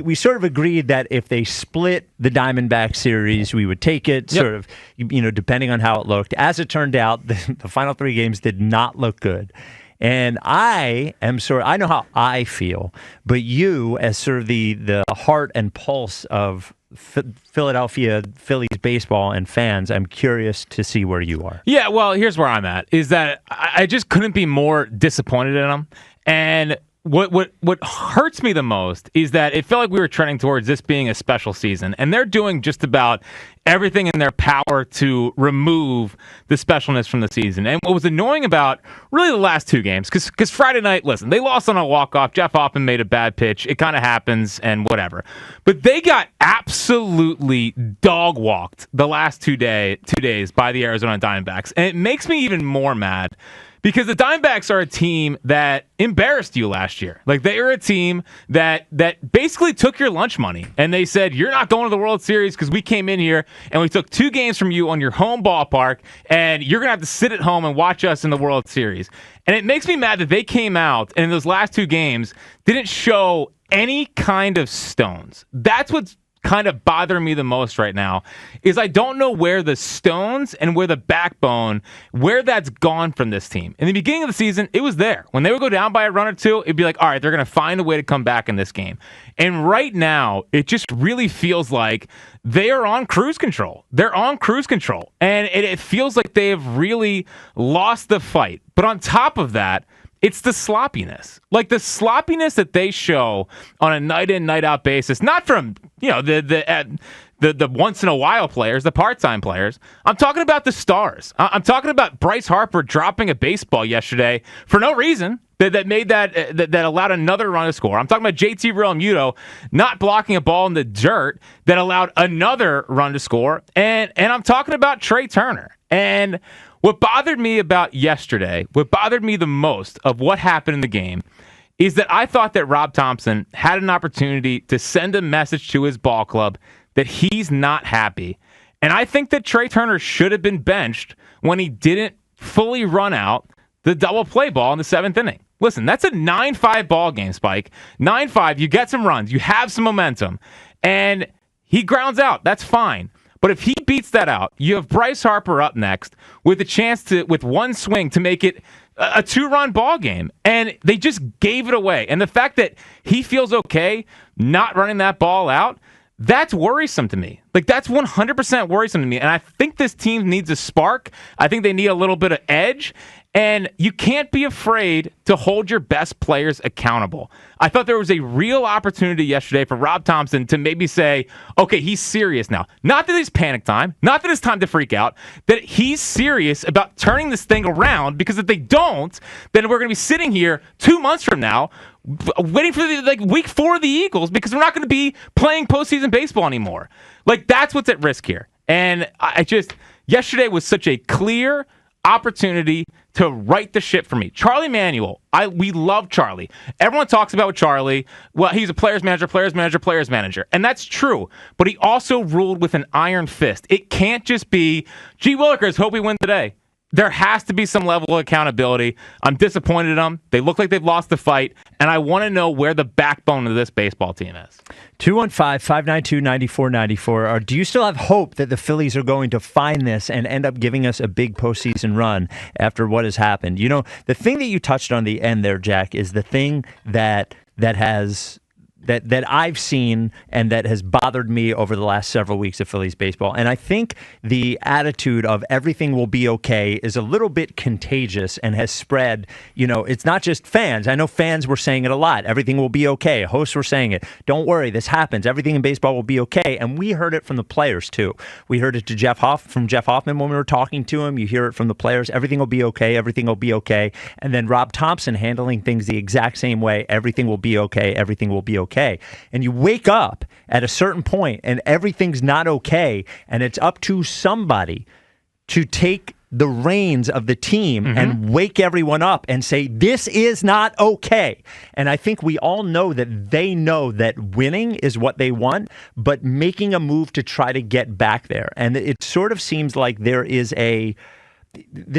we sort of agreed that if they split the Diamondback series, we would take it, sort of, depending on how it looked. As it turned out, the final 3 games did not look good. And I know how I feel, but you, as sort of the heart and pulse of Philadelphia Phillies baseball and fans, I'm curious to see where you are. Yeah, well, here's where I'm at, is that I just couldn't be more disappointed in them. And what hurts me the most is that it felt like we were trending towards this being a special season, and they're doing just about everything in their power to remove the specialness from the season. And what was annoying about really the last 2 games, because Friday night, listen, they lost on a walk-off. Jeff Hoffman made a bad pitch. It kind of happens and whatever. But they got absolutely dog-walked the last 2 days by the Arizona Diamondbacks. And it makes me even more mad because the Diamondbacks are a team that embarrassed you last year. Like, they are a team that basically took your lunch money, and they said, you're not going to the World Series because we came in here and we took 2 games from you on your home ballpark, and you're going to have to sit at home and watch us in the World Series. And it makes me mad that they came out and in those last 2 games didn't show any kind of stones. That's what's kind of bothering me the most right now, is I don't know where the stones and where the backbone, where that's gone from this team. In the beginning of the season, it was there. When they would go down by a run or 2, it'd be like, all right, they're going to find a way to come back in this game. And right now, it just really feels like they are on cruise control. They're on cruise control. And it feels like they have really lost the fight. But on top of that, it's the sloppiness. Like the sloppiness that they show on a night in, night out basis, not from, the once in a while players, the part-time players. I'm talking about the stars. I'm talking about Bryce Harper dropping a baseball yesterday for no reason that made that allowed another run to score. I'm talking about JT Realmuto not blocking a ball in the dirt that allowed another run to score. And I'm talking about Trey Turner. And what bothered me about yesterday, what bothered me the most of what happened in the game, is that I thought that Rob Thompson had an opportunity to send a message to his ball club that he's not happy. And I think that Trey Turner should have been benched when he didn't fully run out the double play ball in the 7th inning. Listen, that's a 9-5 ball game, Spike. 9-5, you get some runs, you have some momentum, and he grounds out. That's fine. But if he beats that out, you have Bryce Harper up next with a chance to, with one swing, to make it a 2-run ball game. And they just gave it away. And the fact that he feels okay not running that ball out, that's worrisome to me. Like, that's 100% worrisome to me. And I think this team needs a spark. I think they need a little bit of edge. And you can't be afraid to hold your best players accountable. I thought there was a real opportunity yesterday for Rob Thompson to maybe say, okay, he's serious now. Not that it's panic time, not that it's time to freak out, that he's serious about turning this thing around, because if they don't, then we're going to be sitting here 2 months from now waiting for week 4 of the Eagles, because we're not going to be playing postseason baseball anymore. Like, that's what's at risk here. And yesterday was such a clear opportunity to right the ship for me. Charlie Manuel, we love Charlie. Everyone talks about Charlie. Well, he's a players manager. And that's true. But he also ruled with an iron fist. It can't just be, gee willikers, hope we win today. There has to be some level of accountability. I'm disappointed in them. They look like they've lost the fight, and I want to know where the backbone of this baseball team is. 215-592-9494. Do you still have hope that the Phillies are going to find this and end up giving us a big postseason run after what has happened? You know, the thing that you touched on the end there, Jack, is the thing that I've seen and that has bothered me over the last several weeks of Phillies baseball. And I think the attitude of everything will be okay is a little bit contagious and has spread. You know, it's not just fans. I know fans were saying it a lot. Everything will be okay. Hosts were saying it. Don't worry, this happens. Everything in baseball will be okay. And we heard it from the players too. We heard it from Jeff Hoffman when we were talking to him. You hear it from the players. Everything will be okay. Everything will be okay. And then Rob Thompson handling things the exact same way. Everything will be okay. Everything will be okay. And you wake up at a certain point and everything's not okay, and it's up to somebody to take the reins of the team and wake everyone up and say, this is not okay. And I think we all know that they know that winning is what they want, but making a move to try to get back there. And it sort of seems like this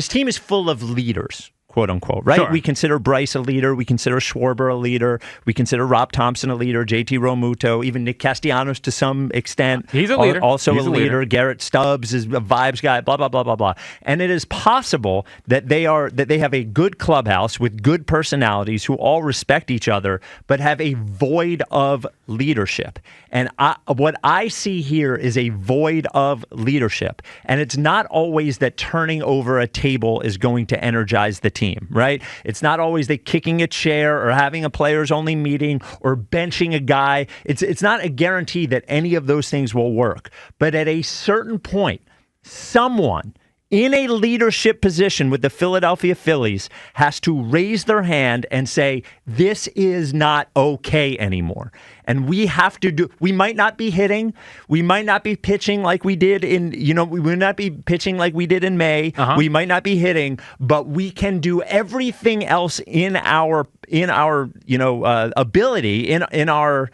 team is full of leaders, quote unquote, right? Sure. We consider Bryce a leader. We consider Schwarber a leader. We consider Rob Thompson a leader, JT Realmuto, even Nick Castellanos to some extent. He's a leader. Also He's a leader. Garrett Stubbs is a vibes guy, blah, blah, blah, blah, blah. And it is possible that they have a good clubhouse with good personalities who all respect each other, but have a void of leadership. And what I see here is a void of leadership. And it's not always that turning over a table is going to energize the team, right? It's not always that kicking a chair or having a players only meeting or benching a guy. It's not a guarantee that any of those things will work. But at a certain point, someone in a leadership position with the Philadelphia Phillies has to raise their hand and say, this is not okay anymore. And we have to we might not be hitting. We might not be pitching like we did we might not be pitching like we did in May. We might not be hitting, but we can do everything else in our ability, in our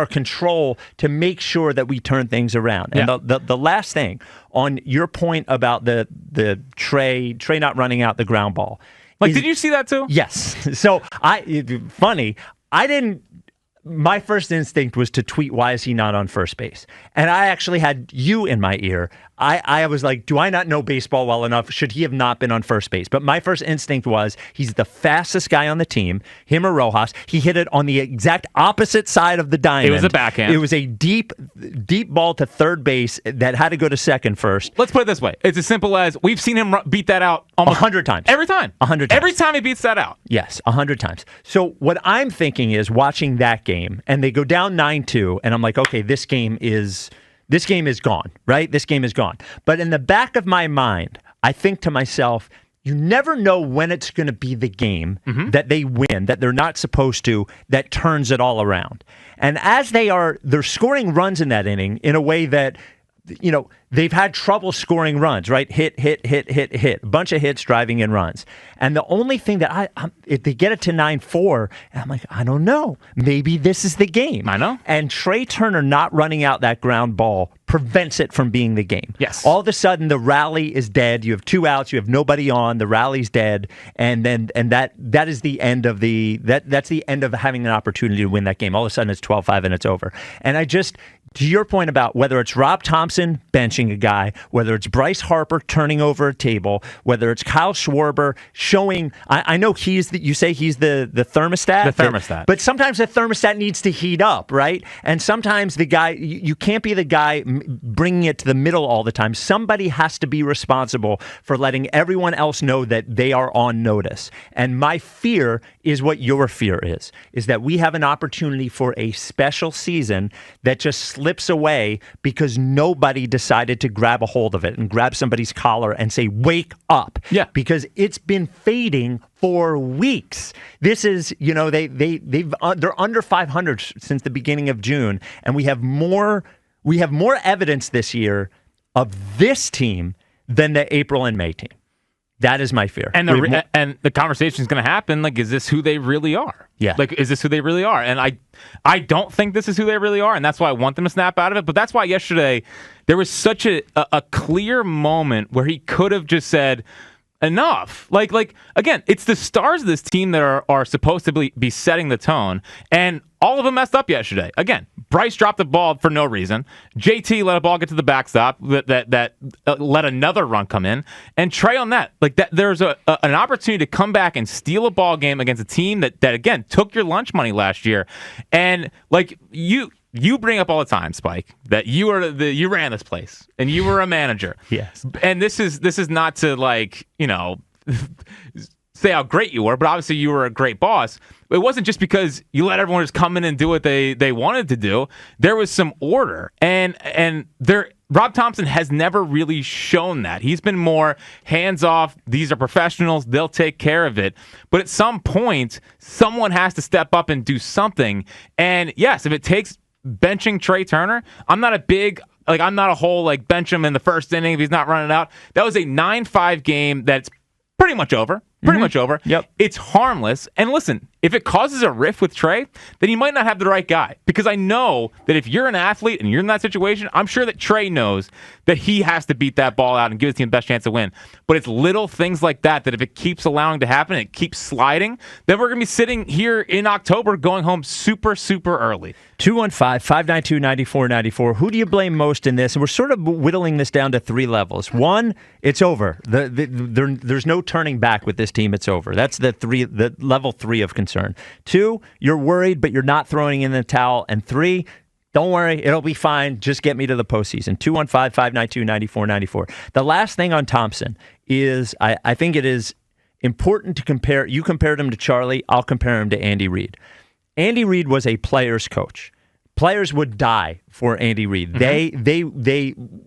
control to make sure that we turn things around. And the last thing on your point about the Trey not running out the ground ball. Did you see that too? Yes. So my first instinct was to tweet, why is he not on first base? And I actually had you in my ear. I was like, do I not know baseball well enough? Should he have not been on first base? But my first instinct was he's the fastest guy on the team, him or Rojas. He hit it on the exact opposite side of the diamond. It was a backhand. It was a deep ball to third base that had to go to second first. Let's put it this way. It's as simple as we've seen him beat that out almost 100 times. Every time. 100 times. Every time he beats that out. Yes, 100 times. So what I'm thinking is watching that game, and they go down 9-2, and I'm like, okay, this game is gone, right? This game is gone. But in the back of my mind, I think to myself, you never know when it's going to be the game that they win, that they're not supposed to, that turns it all around. And as they're scoring runs in that inning in a way that, they've had trouble scoring runs, right? Hit. A bunch of hits driving in runs. And the only thing that if they get it to 9-4, and I'm like, I don't know. Maybe this is the game. I know. And Trey Turner not running out that ground ball prevents it from being the game. Yes. All of a sudden, the rally is dead. You have 2 outs. You have nobody on. The rally's dead. And that is the end of that's the end of having an opportunity to win that game. All of a sudden, it's 12-5 and it's over. And to your point about whether it's Rob Thompson benching a guy, whether it's Bryce Harper turning over a table, whether it's Kyle Schwarber showing, I know you say he's the thermostat. The thermostat. But sometimes the thermostat needs to heat up, right? And sometimes the guy, you can't be the guy bringing it to the middle all the time. Somebody has to be responsible for letting everyone else know that they are on notice. And my fear is what your fear is that we have an opportunity for a special season that just slips away because nobody decided to grab a hold of it and grab somebody's collar and say, wake up. Yeah. Because it's been fading for weeks. This is, they're under 500 since the beginning of June, and we have more evidence this year of this team than the April and May team. That is my fear. And the conversation is going to happen. Like, is this who they really are? Yeah. Like, is this who they really are? And I don't think this is who they really are, and that's why I want them to snap out of it. But that's why yesterday there was such a clear moment where he could have just said, enough. Like again, it's the stars of this team that are supposed to be setting the tone, and all of them messed up yesterday. Again, Bryce dropped the ball for no reason. JT let a ball get to the backstop that let another run come in, and Trey on that. Like that, there's an opportunity to come back and steal a ball game against a team that again took your lunch money last year, and like you bring up all the time, Spike, that you ran this place and you were a manager. Yes. And this is not to say how great you were, but obviously you were a great boss. It wasn't just because you let everyone just come in and do what they wanted to do. There was some order, and Rob Thompson has never really shown that. He's been more hands off. These are professionals. They'll take care of it. But at some point, someone has to step up and do something. And yes, if it takes benching Trey Turner, I'm not a whole bench him in the first inning if he's not running out. That was a 9-5 game that's pretty much over. Pretty much over. Yep. It's harmless. And listen, if it causes a rift with Trey, then you might not have the right guy. Because I know that if you're an athlete and you're in that situation, I'm sure that Trey knows that he has to beat that ball out and give his team the best chance to win. But it's little things like that if it keeps allowing to happen, it keeps sliding, then we're going to be sitting here in October going home super, super early. 215-592-9494. Who do you blame most in this? And we're sort of whittling this down to three levels. One, it's over. There's no turning back with this team. It's over. That's the level 3 of concern. 2, you're worried, but you're not throwing in the towel. And 3, don't worry, it'll be fine. Just get me to the postseason. 215-592-9494. The last thing on Thompson is I think it is important to compare. You compared him to Charlie. I'll compare him to Andy Reid. Andy Reid was a player's coach. Players would die for Andy Reid. Mm-hmm.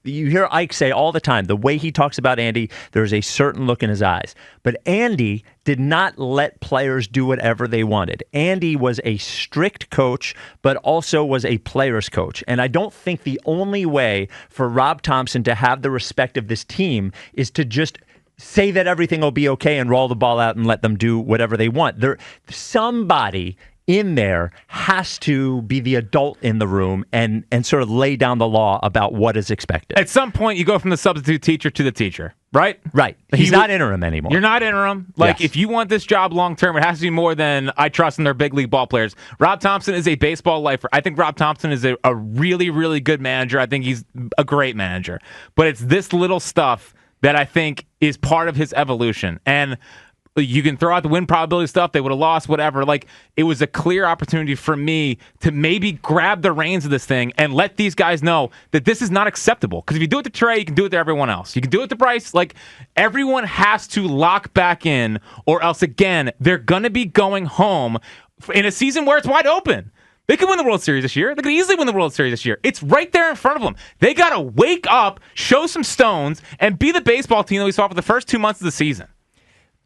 You hear Ike say all the time, the way he talks about Andy, there's a certain look in his eyes. But Andy did not let players do whatever they wanted. Andy was a strict coach, but also was a player's coach. And I don't think the only way for Rob Thompson to have the respect of this team is to just say that everything will be okay and roll the ball out and let them do whatever they want. Somebody in there has to be the adult in the room and sort of lay down the law about what is expected. At some point, you go from the substitute teacher to the teacher, right? Right. He's not interim anymore. You're not interim. Like, yes. If you want this job long term, it has to be more than I trust in their big league ball players. Rob Thompson is a baseball lifer. I think Rob Thompson is a really, really good manager. I think he's a great manager. But it's this little stuff that I think is part of his evolution. And you can throw out the win probability stuff. They would have lost, whatever. Like, it was a clear opportunity for me to maybe grab the reins of this thing and let these guys know that this is not acceptable. Because if you do it to Trey, you can do it to everyone else. You can do it to Bryce. Like, everyone has to lock back in, or else, again, they're going to be going home in a season where it's wide open. They could win the World Series this year. They could easily win the World Series this year. It's right there in front of them. They got to wake up, show some stones, and be the baseball team that we saw for the first 2 months of the season.